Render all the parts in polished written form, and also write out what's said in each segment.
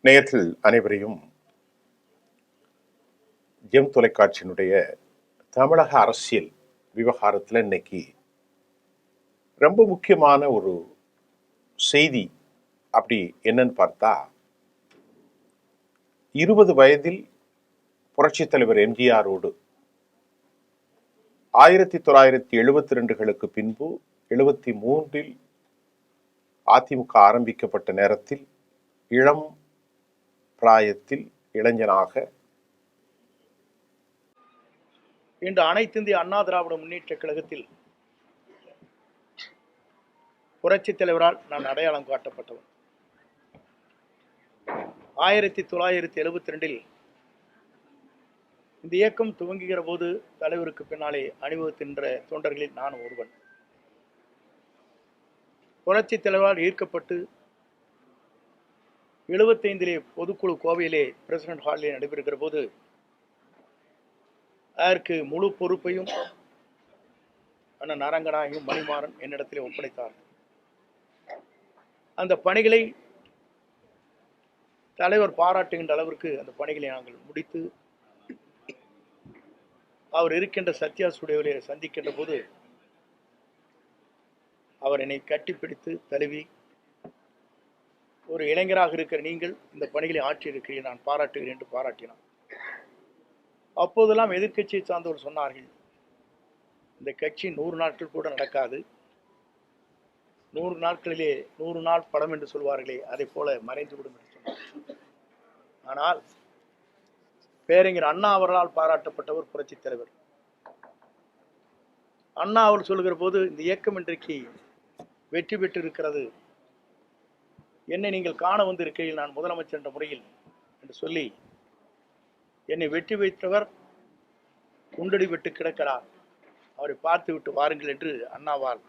நேயர்கள் அனைவரையும் ஜெம் தொலைக்காட்சியினுடைய தமிழக அரசியல் விவகாரத்தில் இன்னைக்கு ரொம்ப முக்கியமான ஒரு செய்தி அப்படி என்னன்னு பார்த்தா, 20 வயதில் புரட்சித் தலைவர் எம்ஜிஆரோடு 1972களுக்கு பின்பு 73இல் அதிமுக ஆரம்பிக்கப்பட்ட நேரத்தில் இளம் பிராயத்தில் இளைஞனாக இன்று அனைத்து இந்திய அண்ணா திராவிட முன்னேற்ற கழகத்தில் புரட்சித் தலைவரால் நான் அடையாளம் காட்டப்பட்டவன். 1972 இந்த இயக்கம் துவங்குகிற போது தலைவருக்கு பின்னாலே அணிவகுக்கின்ற தொண்டர்களில் நான் ஒருவன். புரட்சித் தலைவரால் ஈர்க்கப்பட்டு 75 பொதுக்குழு கோவையிலே பிரசிடென்ட் ஹாலிலே நடைபெறுகிற போது அதற்கு முழு பொறுப்பையும் அண்ணன் அரங்கநாயகம் மணிமாறன் என்னிடத்திலே ஒப்படைத்தார். அந்த பணிகளை தலைவர் பாராட்டுகின்ற அளவிற்கு அந்த பணிகளை நாங்கள் முடித்து அவர் இருக்கின்ற சத்யா ஸ்டுடியோவிலே சந்திக்கின்ற போது அவர் என்னை கட்டிப்பிடித்து தழுவி, ஒரு இளைஞராக இருக்கிற நீங்கள் இந்த பணிகளை ஆற்றியிருக்கிறீர்கள், நான் பாராட்டுகிறேன் என்று பாராட்டினார். அப்போதெல்லாம் எதிர்கட்சியை சார்ந்தவர் சொன்னார்கள், இந்த கட்சி 100 நாட்கள் கூட நடக்காது, 100 நாட்களிலே 100 நாள் படம் என்று சொல்வார்களே, அதை போல மறைந்துவிடும் என்று சொன்னார். ஆனால் பேரறிஞர் அண்ணா அவர்களால் பாராட்டப்பட்டவர் புரட்சித் தலைவர். அண்ணா அவர் சொல்லுகிற போது, இந்த இயக்கம் இன்றைக்கு வெற்றி பெற்று இருக்கிறது, என்னை நீங்கள் காண வந்து இருக்கையில் நான் முதலமைச்சர் என்ற முறையில் என்று சொல்லி என்னை வெற்றி வைத்தவர் குண்டடி விட்டு கிடக்கிறார், அவரை பார்த்து விட்டு வாருங்கள் என்று அண்ணாவால்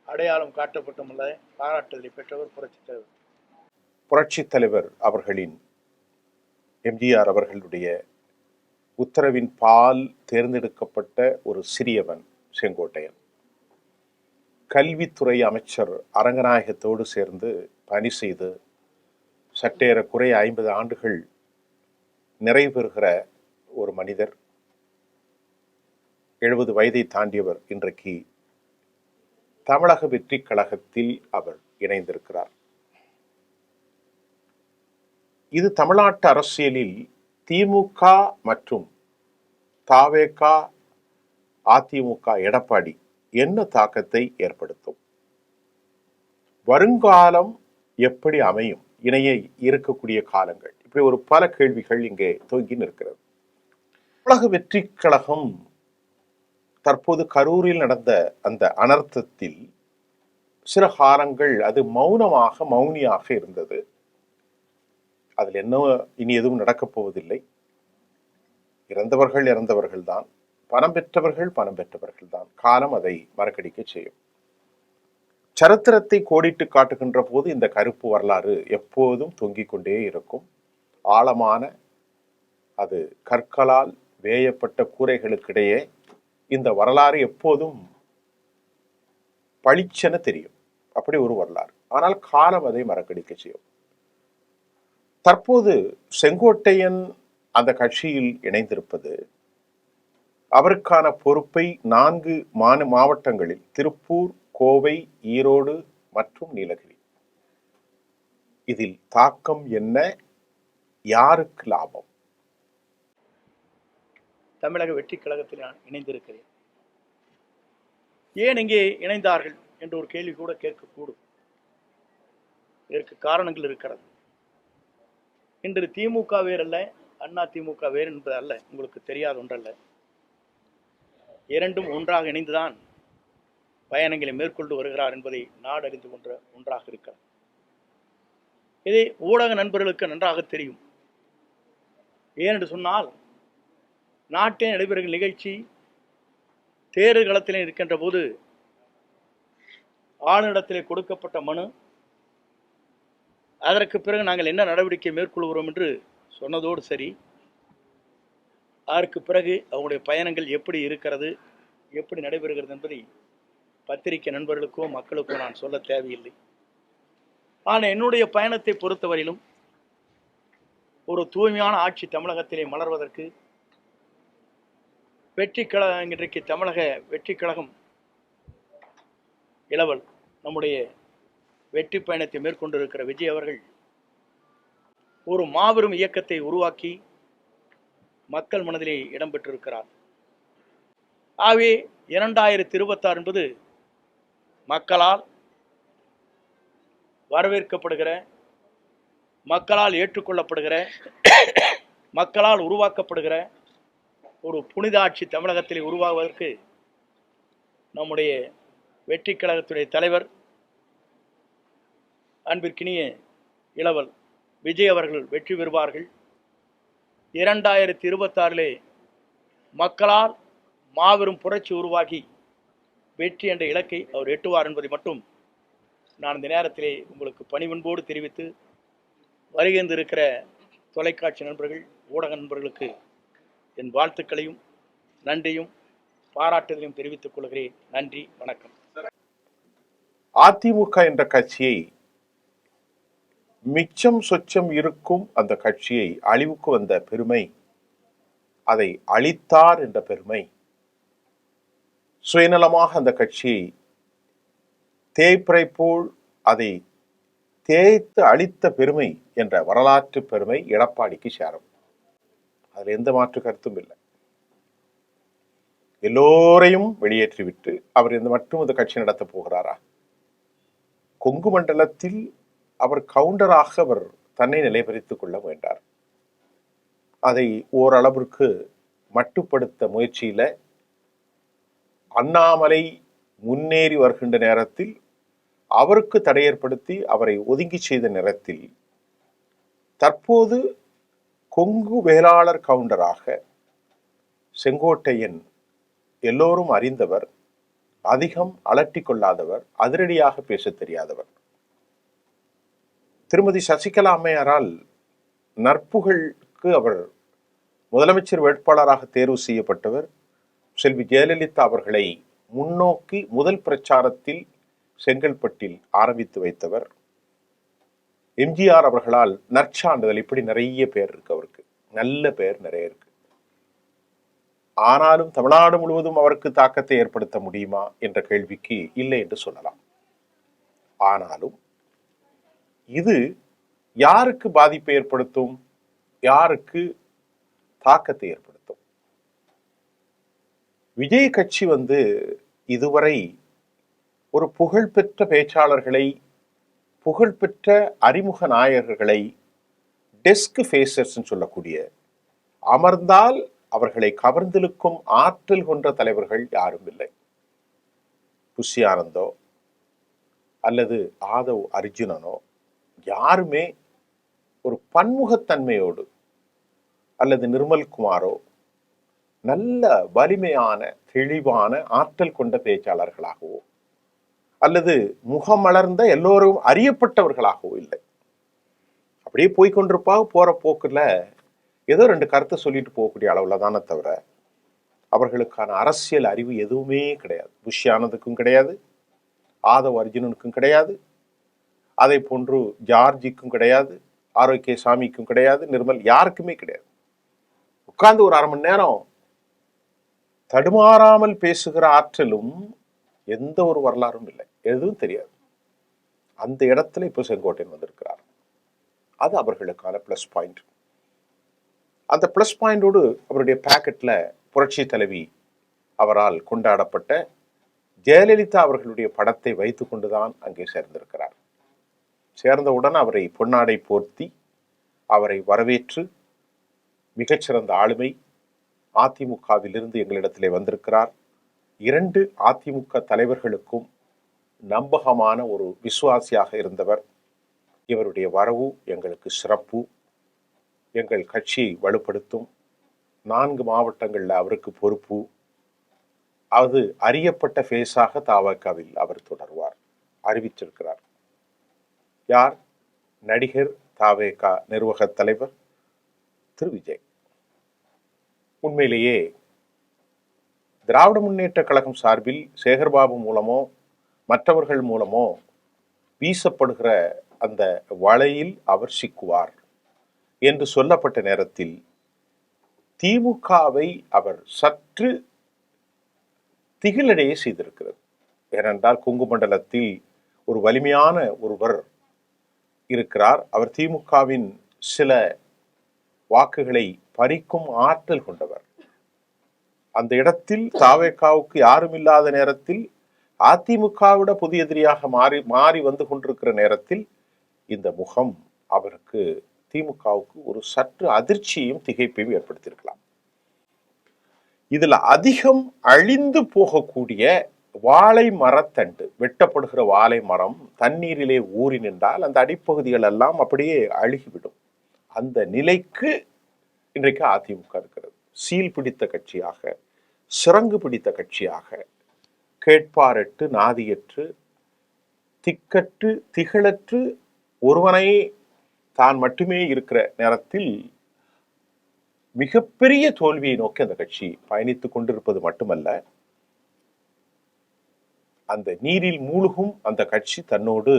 அடையாளம் காட்டப்பட்டுள்ள பாராட்டுதலை பெற்றவர் புரட்சித் தலைவர். புரட்சித் தலைவர் அவர்களின் எம்ஜிஆர் அவர்களுடைய உத்தரவின் பால் தேர்ந்தெடுக்கப்பட்ட ஒரு சிறியவன் செங்கோட்டையன். கல்வித்துறை அமைச்சர் அரங்கநாயகத்தோடு சேர்ந்து பணி செய்து சற்றேறக்குறைய 50 ஆண்டுகள் நிறைவு பெறுகிற ஒரு மனிதர், 70 வயதை தாண்டியவர். இன்றைக்கு தமிழக வெற்றி கழகத்தில் அவர் இணைந்திருக்கிறார். இது தமிழ்நாட்டு அரசியலில் திமுக மற்றும் தவேக, அதிமுக எடப்பாடி என்ன தாக்கத்தை ஏற்படுத்தும், வருங்காலம் எப்படி அமையும், இணைய இருக்கக்கூடிய காலங்கள், இப்படி ஒரு பல கேள்விகள் இங்கே தொங்கி நிற்கிறது. தமிழக வெற்றி கழகம் தற்போது கரூரில் நடந்த அந்த அனர்த்தத்தில் சில காலங்கள் அது மௌனியாக இருந்தது. அதில் என்ன இனி எதுவும் நடக்கப் போவதில்லை, இறந்தவர்கள் தான், பணம் பெற்றவர்கள் தான், காலம் அதை மறக்கடிக்க செய்யும். சரித்திரத்தை கோடிட்டு காட்டுகின்ற போது இந்த கருப்பு வரலாறு எப்போதும் தொங்கிக் கொண்டே இருக்கும். ஆழமான அது கற்களால் வேயப்பட்ட கூரைகளுக்கிடையே இந்த வரலாறு எப்போதும் பளிச்சென தெரியும், அப்படி ஒரு வரலாறு. ஆனால் காலம் அதை மறக்கடிக்க செய்யும். தற்போது செங்கோட்டையன் அந்த கட்சியில் இணைந்திருப்பது, அவருக்கான பொறுப்பை 4 மாவட்டங்களில் திருப்பூர், கோவை, ஈரோடு மற்றும் நீலகிரி, இதில் தாக்கம் என்ன, யாருக்கு லாபம்? தமிழக வெற்றி கழகத்தில் நான் இணைந்திருக்கிறேன். ஏன் இங்கே இணைந்தார்கள் என்ற ஒரு கேள்வி கூட கேட்கக்கூடும். இதற்கு காரணங்கள் இருக்கிறது. இன்று திமுக வேறல்ல, அண்ணா திமுக வேறு என்பது அல்ல, உங்களுக்கு தெரியாத ஒன்றல்ல. இரண்டும் ஒன்றாக இணைந்துதான் பயணங்களை மேற்கொண்டு வருகிறார் என்பதை நாடு அறிந்து கொண்ட ஒன்றாக இருக்கிறது. இதை ஊடக நண்பர்களுக்கு நன்றாக தெரியும். ஏனென்று சொன்னால், நாட்டில் நடைபெறுகிற நிகழ்ச்சி தேர்தல் களத்திலே இருக்கின்ற போது ஆளுநரிடத்திலே கொடுக்கப்பட்ட மனு, அதற்கு பிறகு நாங்கள் என்ன நடவடிக்கை மேற்கொள்கிறோம் என்று சொன்னதோடு சரி, அதற்கு பிறகு அவங்களுடைய பயணங்கள் எப்படி இருக்கிறது, எப்படி நடைபெறுகிறது என்பதை பத்திரிகை நண்பர்களுக்கோ மக்களுக்கோ நான் சொல்ல தேவையில்லை. ஆனால் என்னுடைய பயணத்தை பொறுத்தவரையிலும் ஒரு தூய்மையான ஆட்சி தமிழகத்திலே மலர்வதற்கு வெற்றி கழகம் இன்றைக்கு தமிழக வெற்றி கழகம் இளவல் நம்முடைய வெற்றி பயணத்தை மேற்கொண்டிருக்கிற விஜய் அவர்கள் ஒரு மாபெரும் இயக்கத்தை உருவாக்கி மக்கள் மனதிலே இடம்பெற்றிருக்கிறார். ஆகவே 2026 என்பது மக்களால் வரவேற்கப்படுகிற, மக்களால் ஏற்றுக்கொள்ளப்படுகிற, மக்களால் உருவாக்கப்படுகிற ஒரு புனித ஆட்சி தமிழகத்தில் உருவாகுவதற்கு நம்முடைய வெற்றி கழகத்துடைய தலைவர் அன்பிற்கினிய இளவல் விஜய் அவர்கள் வெற்றி பெறுவார்கள். 2026 மக்களால் மாபெரும் புரட்சி உருவாகி வெற்றி என்ற இலக்கை அவர் எட்டுவார் என்பதை மட்டும் நான் இந்த நேரத்திலே உங்களுக்கு பணிவன்போடு தெரிவித்து, வருகின்றிருக்கிற தொலைக்காட்சி நண்பர்கள், ஊடக நண்பர்களுக்கு என் வாழ்த்துக்களையும் நன்றியும் பாராட்டுதலையும் தெரிவித்துக் கொள்கிறேன். நன்றி, வணக்கம். அதிமுக என்ற கட்சியை, மிச்சம் சொச்சம் இருக்கும் அந்த கட்சியை அழிவுக்கு வந்த பெருமை, அதை அழித்தார் என்ற பெருமை, சுயநலமாக அந்த கட்சியை தேய்பிறை போல் அதை தேய்த்து அழித்த பெருமை என்ற வரலாற்று பெருமை எடப்பாடிக்கு சேரும். அதில் எந்த மாற்று கருத்தும் இல்லை. எல்லோரையும் வெளியேற்றிவிட்டு அவர் இந்த மட்டும் இந்த கட்சி நடத்த போகிறாரா? கொங்கு மண்டலத்தில் அவர் கவுண்டராக அவர் தன்னை நிலைபெறித்துக் கொள்ள வேண்டார். அதை ஓரளவிற்கு மட்டுப்படுத்த முயற்சியில அண்ணாமலை முன்னேறி வருகின்ற நேரத்தில் அவருக்கு தடை ஏற்படுத்தி அவரை ஒதுங்கி செய்த நேரத்தில் தற்போது கொங்கு வேளாளர் கவுண்டராக செங்கோட்டையன் எல்லோரும் அறிந்தவர், அதிகம் அலட்டி கொள்ளாதவர், அதிரடியாக பேச தெரியாதவர். திருமதி சசிகலா அம்மையாரால் நற்புகழுக்கு அவர் முதலமைச்சர் வேட்பாளராக தேர்வு செய்யப்பட்டவர். செல்வி ஜெயலலிதா அவர்களை முன்னோக்கி முதல் பிரச்சாரத்தில் செங்கல்பட்டில் ஆரம்பித்து வைத்தவர். எம்ஜிஆர் அவர்களால் நற்சான்றிதழ், இப்படி நிறைய பேர் இருக்கு, அவருக்கு நல்ல பேர் நிறைய இருக்கு. ஆனாலும் தமிழ்நாடு முழுவதும் அவருக்கு தாக்கத்தை ஏற்படுத்த முடியுமா என்ற கேள்விக்கு இல்லை என்று சொல்லலாம். ஆனாலும் இது யாருக்கு பாதிப்பை ஏற்படுத்தும், யாருக்கு தாக்கத்தை ஏற்படுத்தும்? விஜய் கட்சி இதுவரை ஒரு புகழ்பெற்ற பேச்சாளர்களை, புகழ்பெற்ற அறிமுக நாயகர்களை, டெஸ்க் ஃபேசர்ஸ் சொல்லக்கூடிய, அமர்ந்தால் அவர்களை கவர்ந்திழுக்கும் ஆற்றல் கொண்ட தலைவர்கள் யாரும் இல்லை. புஷி ஆனந்தோ அல்லது ஆதவ் அர்ஜுனனோ யாருமே ஒரு பன்முகத்தன்மையோடு, அல்லது நிர்மல்குமாரோ நல்ல வலிமையான தெளிவான ஆற்றல் கொண்ட பேச்சாளர்களாகவோ அல்லது முகமலர்ந்த எல்லோரும் அறியப்பட்டவர்களாகவோ இல்லை. அப்படியே போய்கொண்டிருப்பாக, போற போக்குல ஏதோ ரெண்டு கருத்தை சொல்லிட்டு போகக்கூடிய அளவுல தானே தவிர அவர்களுக்கான அரசியல் அறிவு எதுவுமே கிடையாது. புஷி ஆனந்துக்கும் கிடையாது, ஆதவ் அர்ஜுனனுக்கும் கிடையாது, அதை போன்று ஜார்ஜிக்கும் கிடையாது, ஆரோக்கிய சாமிக்கும் கிடையாது, நிர்மல் யாருக்குமே கிடையாது. உட்கார்ந்து ஒரு 1/2 மணி நேரம் தடுமாறாமல் பேசுகிற ஆற்றலும் எந்த ஒரு வரலாறும் இல்லை, எதுவும் தெரியாது. அந்த இடத்துல இப்போ செங்கோட்டையன் வந்திருக்கிறார். அது அவர்களுக்கான பிளஸ் பாயிண்ட். அந்த பிளஸ் பாயிண்டோடு அவருடைய பாக்கெட்ல புரட்சி தலைவி அவரால் கொண்டாடப்பட்ட ஜெயலலிதா அவர்களுடைய படத்தை வைத்துக் கொண்டுதான் அங்கே சேர்ந்திருக்கிறார். சேர்ந்தவுடன் அவரை பொன்னாடை போர்த்தி அவரை வரவேற்று, மிகச்சிறந்த ஆளுமை, அதிமுகவிலிருந்து எங்களிடத்திலே வந்திருக்கிறார், 2 அதிமுக தலைவர்களுக்கும் நம்பகமான ஒரு விசுவாசியாக இருந்தவர், இவருடைய வரவு எங்களுக்கு சிறப்பு, எங்கள் கட்சியை வலுப்படுத்தும், 4 மாவட்டங்களில் அவருக்கு பொறுப்பு, அது அறியப்பட்ட ஃபேஸாக தவகவில் அவர் தொடர்வார் அறிவிச்சிருக்கிறார். யார்? நடிகர், தவக நிர்வாக தலைவர் திரு விஜய். உண்மையிலேயே திராவிட முன்னேற்ற கழகம் சார்பில் சேகர்பாபு மூலமோ மற்றவர்கள் மூலமோ வீசப்படுகிற அந்த வலையில் அவர் சிக்குவார். என்று சொல்லப்பட்ட நேரத்தில் திமுகவை அவர் சற்று திகிலடைய செய்திருக்கிறது. ஏனென்றால் கொங்கு மண்டலத்தில் ஒரு வலிமையான ஒருவர் இருக்கிறார். அவர் திமுகவின் சில வாக்குகளை பறிக்கும் ஆற்றல் கொண்டவர். அந்த இடத்தில் தாவேகாவுக்கு யாரும் இல்லாத நேரத்தில், அதிமுகவிட புதிய எதிரியாக மாறி வந்து கொண்டிருக்கிற நேரத்தில் இந்த முகம் அவருக்கு திமுகவுக்கு ஒரு சற்று அதிர்ச்சியையும் திகைப்பையும் ஏற்படுத்தியிருக்கலாம். இதுல அதிகம் அழிந்து போகக்கூடிய வாழை மரத்தண்டு, வெட்டப்படுகிற வாழை மரம் தண்ணீரிலே ஊறி நின்றால் அந்த அடிப்பகுதிகள் எல்லாம் அப்படியே அழுகிவிடும். அந்த நிலைக்கு இன்றைக்கு அதிமுக இருக்கிறது. சீல் பிடித்த கட்சியாக, சிறங்கு பிடித்த கட்சியாக, கேட்பாரற்று நாதியற்று திக்கற்று திகழற்று ஒருவனை தான் மட்டுமே இருக்கிற நேரத்தில் மிகப்பெரிய தோல்வியை நோக்கி அந்த கட்சி பயணித்துக் கொண்டிருப்பது மட்டுமல்ல, அந்த நீரில் மூழ்கும் அந்த கட்சி தன்னோடு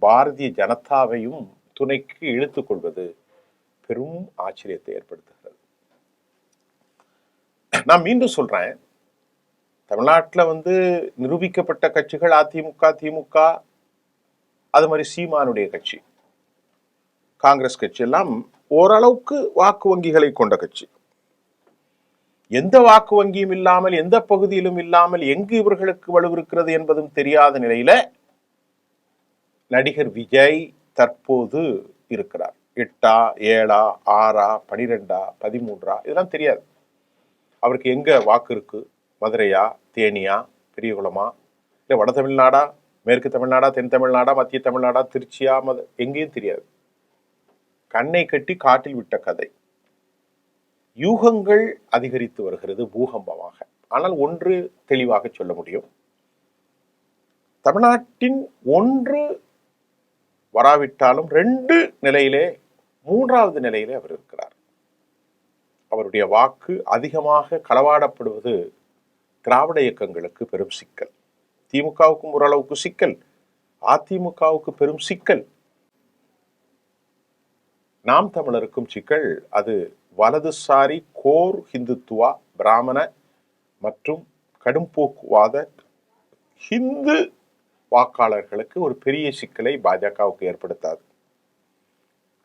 பாரதிய ஜனதாவையும் துணைக்கு இழுத்துக் கொள்வது பெரும் ஆச்சரியத்தை ஏற்படுத்துகிறது. நான் மீண்டும் சொல்றேன், தமிழ்நாட்டில் நிரூபிக்கப்பட்ட கட்சிகள் அதிமுக, திமுக, அது மாதிரி சீமானுடைய கட்சி, காங்கிரஸ் கட்சி எல்லாம் ஓரளவுக்கு வாக்கு வங்கிகளை கொண்ட கட்சி. எந்த வாக்கு வங்கியும் இல்லாமல், எந்த பகுதியிலும் இல்லாமல், எங்கு இவர்களுக்கு வலுவிருக்கிறது என்பதும் தெரியாத நிலையில நடிகர் விஜய் தற்போது இருக்கிறார். 8ஆ 7ஆ 6ஆ 12ஆ 13ஆ இதெல்லாம் தெரியாது. அவருக்கு எங்க வாக்கு இருக்கு, மதுரையா, தேனியா, பெரியகுளமா, இல்லை வட தமிழ்நாடா, மேற்கு தமிழ்நாடா, தென் தமிழ்நாடா, மத்திய தமிழ்நாடா, திருச்சியா, எங்கேயும் தெரியாது. கண்ணை கட்டி காட்டில் விட்ட கதை. யூகங்கள் அதிகரித்து வருகிறது பூகம்பமாக. ஆனால் ஒன்று தெளிவாக சொல்ல முடியும், தமிழ்நாட்டின் ஒன்று வராவிட்டாலும் 2 நிலையிலே, 3வது நிலையிலே அவர் இருக்கிறார். அவருடைய வாக்கு அதிகமாக களவாடப்படுவது திராவிட இயக்கங்களுக்கு பெரும் சிக்கல். திமுகவுக்கும் ஓரளவுக்கு சிக்கல், அதிமுகவுக்கு பெரும் சிக்கல், நாம் தமிழருக்கும் சிக்கல். அது வலதுசாரி கோர் ஹிந்துத்துவா, பிராமண மற்றும் கடும்போக்குவாத ஹிந்து வாக்காளர்களுக்கு ஒரு பெரிய சிக்கலை பாஜகவுக்கு ஏற்படுத்தாது.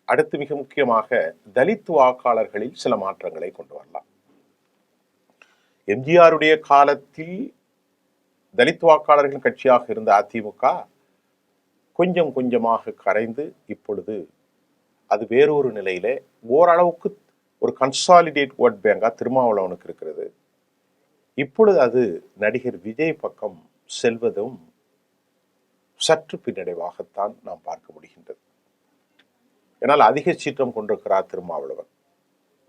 அடுத்து மிக முக்கியமாக தலித் வாக்காளர்களில் சில மாற்றங்களை கொண்டு வரலாம். எம்ஜிஆருடைய காலத்தில் தலித் வாக்காளர்கள் கட்சியாக இருந்த அதிமுக கொஞ்சம் கொஞ்சமாக கரைந்து இப்பொழுது அது வேறொரு நிலையில ஓரளவுக்கு ஒரு கன்சாலிடேட் ஓட் பேங்கா திருமாவளவனுக்கு இருக்கிறது. இப்பொழுது அது நடிகர் விஜய் பக்கம் செல்வதும் சற்று பின்னடைவாகத்தான் நாம் பார்க்க முடிகின்றது. ஏன்னால் அதிக சீற்றம் கொண்டிருக்கிறார் திருமாவளவன்.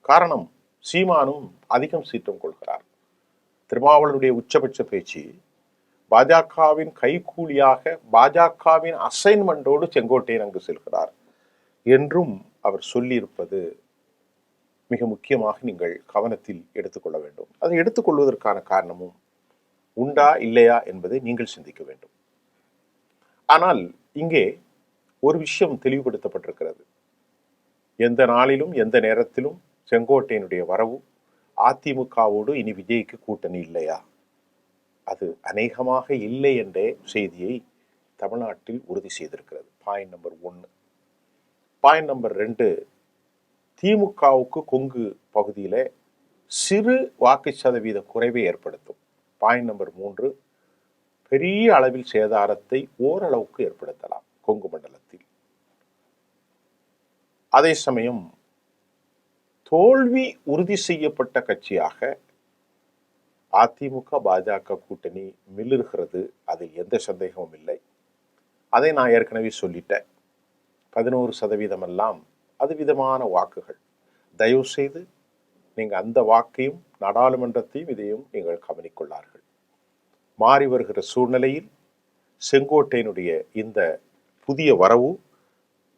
காரணம், சீமானும் அதிகம் சீற்றம் கொள்கிறார். திருமாவளவனுடைய உச்சபட்ச பேச்சு பாஜகவின் கைகூலியாக, பாஜகவின் அசைன்மெண்டோடு செங்கோட்டையன் அங்கு செல்கிறார் என்றும் அவர் சொல்லியிருப்பது மிக முக்கியமாக நீங்கள் கவனத்தில் எடுத்துக்கொள்ள வேண்டும். அதை எடுத்துக்கொள்வதற்கான காரணமும் உண்டா இல்லையா என்பதை நீங்கள் சிந்திக்க வேண்டும். ஆனால் இங்கே ஒரு விஷயம் தெளிவுபடுத்தப்பட்டிருக்கிறது. எந்த நாளிலும் எந்த நேரத்திலும் செங்கோட்டையனுடைய வரவு அதிமுகவோடு இனி விஜய்க்கு கூட்டணி இல்லையா, அது அநேகமாக இல்லை என்ற செய்தியை தமிழ்நாட்டில் உறுதி செய்திருக்கிறது. Point number 1. பாயிண்ட் நம்பர் 2, திமுகவுக்கு கொங்கு பகுதியில சிறு வாக்கு சதவீத குறைவை ஏற்படுத்தும். பாயிண்ட் நம்பர் 3, பெரிய அளவில் சேதாரத்தை ஓரளவுக்கு ஏற்படுத்தலாம் கொங்கு மண்டலத்தில். அதே சமயம் தோல்வி உறுதி செய்யப்பட்ட கட்சியாக அதிமுக பாஜக கூட்டணி மிளிர்கிறது, அதில் எந்த சந்தேகமும் இல்லை. அதை நான் ஏற்கனவே சொல்லிட்டேன். 11% எல்லாம் அது விதமான வாக்குகள். தயவு செய்து நீங்கள் அந்த வாக்கையும் நாடாளுமன்றத்தையும் இதையும் நீங்கள் கவனிக்கொள்ளார்கள். மாறி வருகிற சூழ்நிலையில் செங்கோட்டையனுடைய இந்த புதிய வரவு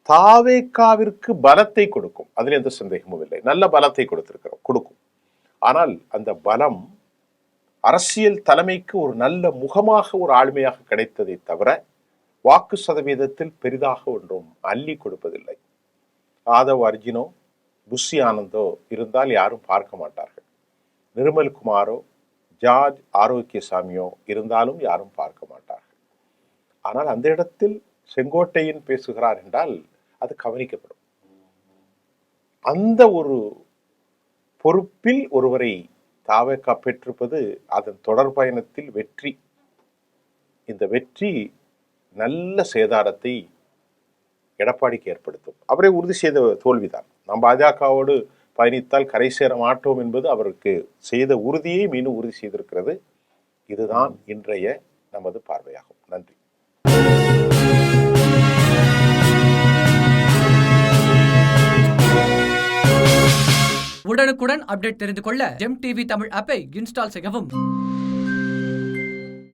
தாவேகாவிற்கு பலத்தை கொடுக்கும், அதில் எந்த சந்தேகமும் இல்லை. நல்ல பலத்தை கொடுக்கும். ஆனால் அந்த பலம் அரசியல் தலைமைக்கு ஒரு நல்ல முகமாக, ஒரு ஆளுமையாக கிடைத்ததை தவிர வாக்கு சதவீதத்தில் பெரிதாக ஒன்றும் அள்ளி கொடுப்பதில்லை. ஆதவ் அர்ஜுனோ புஷி ஆனந்தோ இருந்தால் யாரும் பார்க்க மாட்டார்கள். நிர்மல் குமாரோ ஜார்ஜ் ஆரோக்கியசாமியோ இருந்தாலும் யாரும் பார்க்க மாட்டார்கள். ஆனால் அந்த இடத்தில் செங்கோட்டையன் பேசுகிறார் என்றால் அது கவனிக்கப்படும். அந்த ஒரு பொறுப்பில் ஒருவரை தாவேகா பெற்றிருப்பது அதன் தொடர் பயணத்தில் வெற்றி. இந்த வெற்றி நல்ல சேதாரத்தை எடப்பாடிக்கு ஏற்படுத்தும். அவரை உறுதி செய்த தோல்விதான். நாம் பாஜகவோடு பயணித்தால் கரை சேர மாட்டோம் என்பது அவருக்கு செய்த உறுதியை மீண்டும் உறுதி செய்திருக்கிறது. இதுதான் இன்றைய நமது பார்வையாகும். நன்றி. உடனுக்குடன் அப்டேட் தெரிந்து கொள்ள ஜெம் டிவி தமிழ் ஆப்பை இன்ஸ்டால் செய்யவும்.